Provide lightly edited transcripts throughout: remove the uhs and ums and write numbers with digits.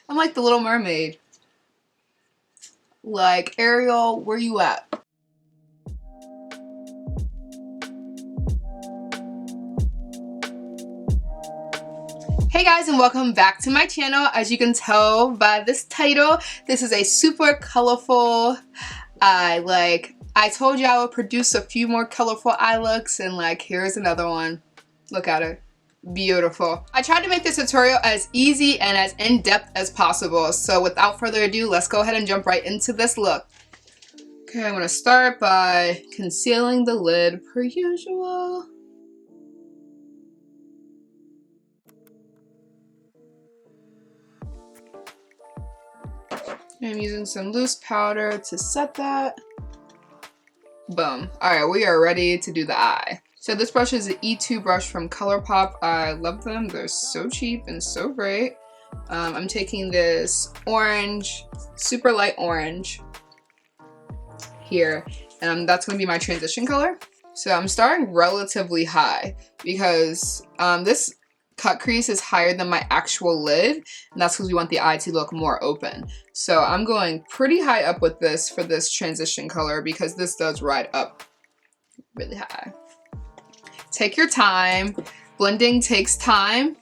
I'm like the Little Mermaid. Like, Ariel, where you at? Hey guys, and welcome back to my channel. As you can tell by this title, this is a super colorful eye. Like, I told you I would produce a few more colorful eye looks, and like, here's another one. Look at it. Beautiful. I tried to make this tutorial as easy and as in-depth as possible. So without further ado, let's go ahead and jump right into this look. Okay, I'm gonna start by concealing the lid per usual. I'm using some loose powder to set that. Boom. Alright, we are ready to do the eye. So this brush is an E2 brush from ColourPop. I love them. They're so cheap and so great. I'm taking this orange, super light orange here, and that's going to be my transition color. So I'm starting relatively high because this cut crease is higher than my actual lid, and that's because we want the eye to look more open. So I'm going pretty high up with this for this transition color because this does ride up really high. Take your time. Blending takes time,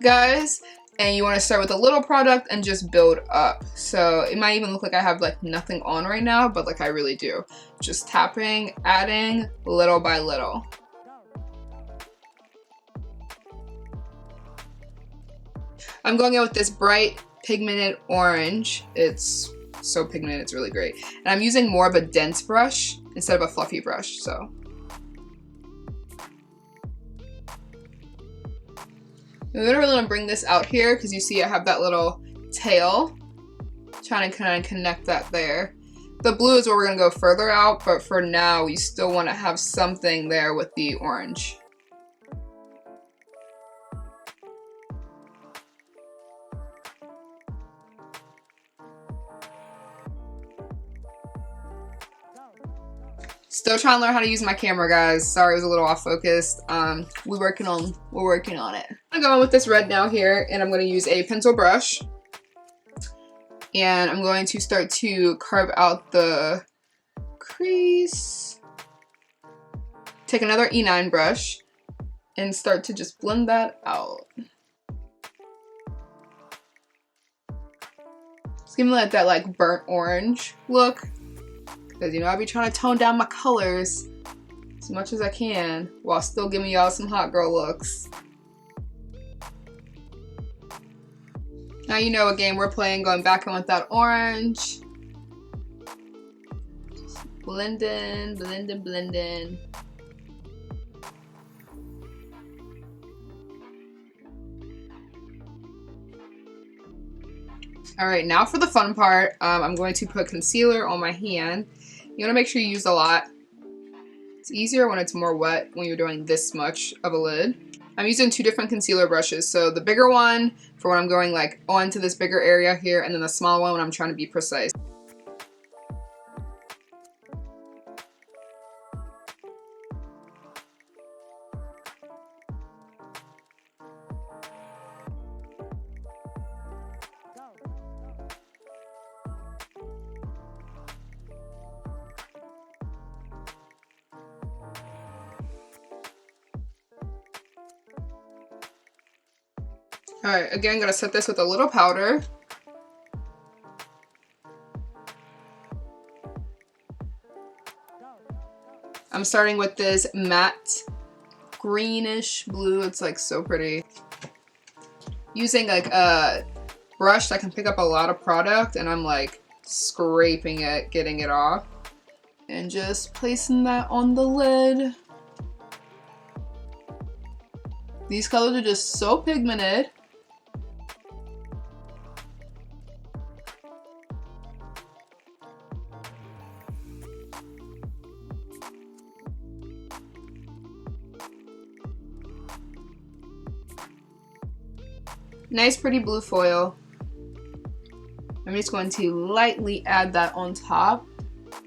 guys, and you want to start with a little product and just build up. So it might even look like I have like nothing on right now, but like I really do. Just tapping, adding little by little. I'm going in with this bright pigmented orange. It's so pigmented, it's really great. And I'm using more of a dense brush instead of a fluffy brush, so. I'm gonna really want to bring this out here because you see I have that little tail. Trying to kind of connect that there. The blue is where we're gonna go further out, but for now we still want to have something there with the orange. Still trying to learn how to use my camera, guys. Sorry, it was a little off focused. We're working on it. I'm going with this red now here, and I'm going to use a pencil brush. And I'm going to start to carve out the crease. Take another E9 brush and start to just blend that out. Just give me like that like burnt orange look. Because, you know, I be trying to tone down my colors as much as I can while still giving y'all some hot girl looks. Now you know what game we're playing, going back in with that orange. Just blending, blending, blending. Alright, now for the fun part. I'm going to put concealer on my hand. You want to make sure you use a lot. It's easier when it's more wet when you're doing this much of a lid. I'm using two different concealer brushes. So the bigger one for when I'm going like onto this bigger area here, and then the small one when I'm trying to be precise. Alright, again, I'm going to set this with a little powder. I'm starting with this matte greenish blue. It's like so pretty. Using like a brush that can pick up a lot of product, and I'm like scraping it, getting it off. And just placing that on the lid. These colors are just so pigmented. Nice pretty blue foil. I'm just going to lightly add that on top.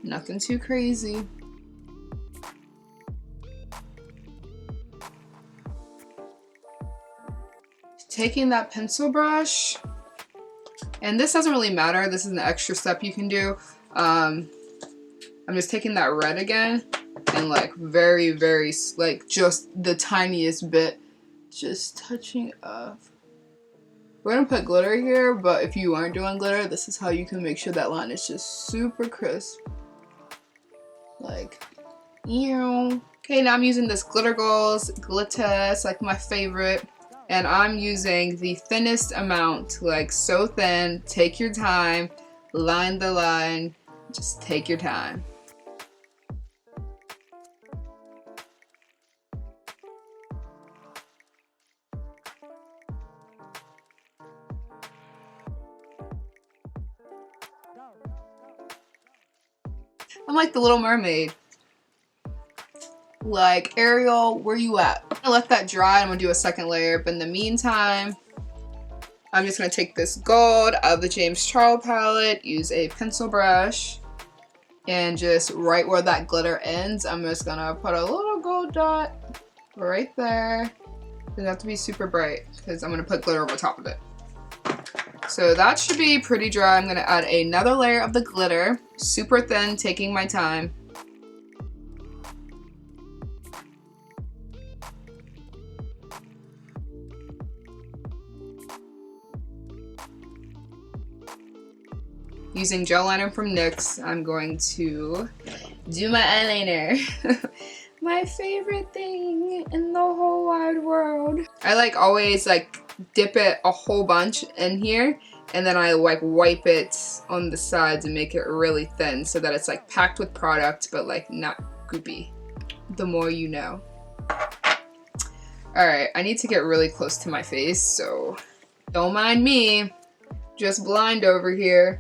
Nothing too crazy. Taking that pencil brush And this doesn't really matter. This is an extra step you can do. I'm just taking that red again and like very, very, like just the tiniest bit, just touching up. We're gonna put glitter here, but if you aren't doing glitter, this is how you can make sure that line is just super crisp. Like, ew. Okay, now I'm using this Glitter Goals glitter. It's like my favorite. And I'm using the thinnest amount, like so thin. Take your time, line the line, just take your time. I'm like the Little Mermaid. Like, Ariel, where you at? I'm gonna let that dry. I'm gonna do a second layer, but in the meantime, I'm just gonna take this gold out of the James Charles palette, use a pencil brush, and just right where that glitter ends, I'm just gonna put a little gold dot right there. It doesn't have to be super bright because I'm gonna put glitter over top of it. So that should be pretty dry. I'm gonna add another layer of the glitter, super thin, taking my time. Using gel liner from NYX, I'm going to do my eyeliner. My favorite thing in the whole wide world. I like always like dip it a whole bunch in here, and then I like wipe it on the sides and make it really thin so that it's like packed with product but like not goopy. The more you know. Alright, I need to get really close to my face, so don't mind me. Just blind over here.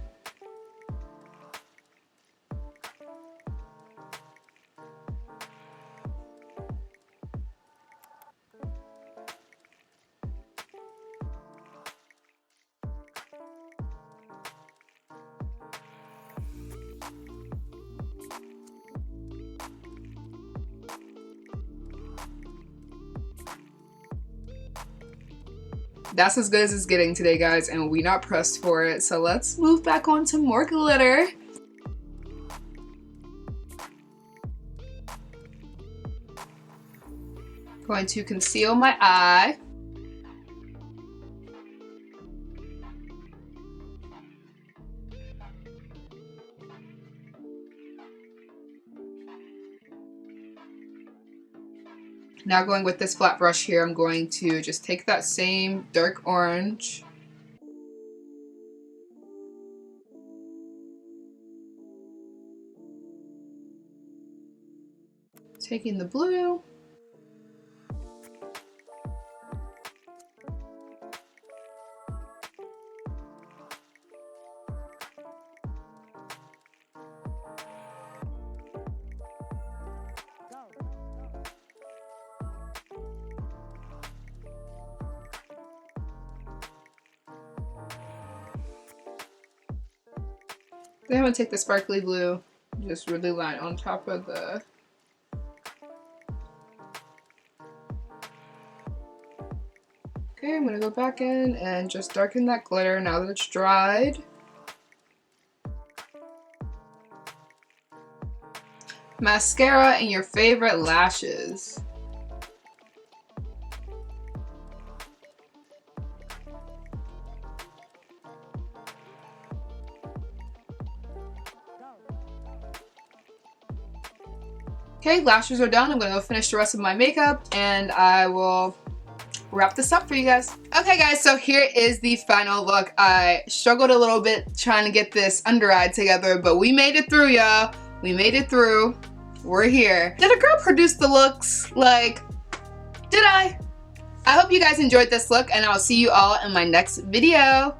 That's as good as it's getting today, guys, and we not pressed for it. So let's move back on to more glitter. Going to conceal my eye. Now going with this flat brush here, I'm going to just take that same dark orange. Taking the blue. Then I'm going to take the sparkly blue, just really line on top of the Okay, I'm going to go back in and just darken that glitter now that it's dried. Mascara and your favorite lashes. Okay, lashes are done. I'm gonna go finish the rest of my makeup and I will wrap this up for you guys. Okay guys, so here is the final look. I struggled a little bit trying to get this under eye together, but we made it through, y'all. We made it through. We're here. Did a girl produce the looks? Like, did I? I hope you guys enjoyed this look and I'll see you all in my next video.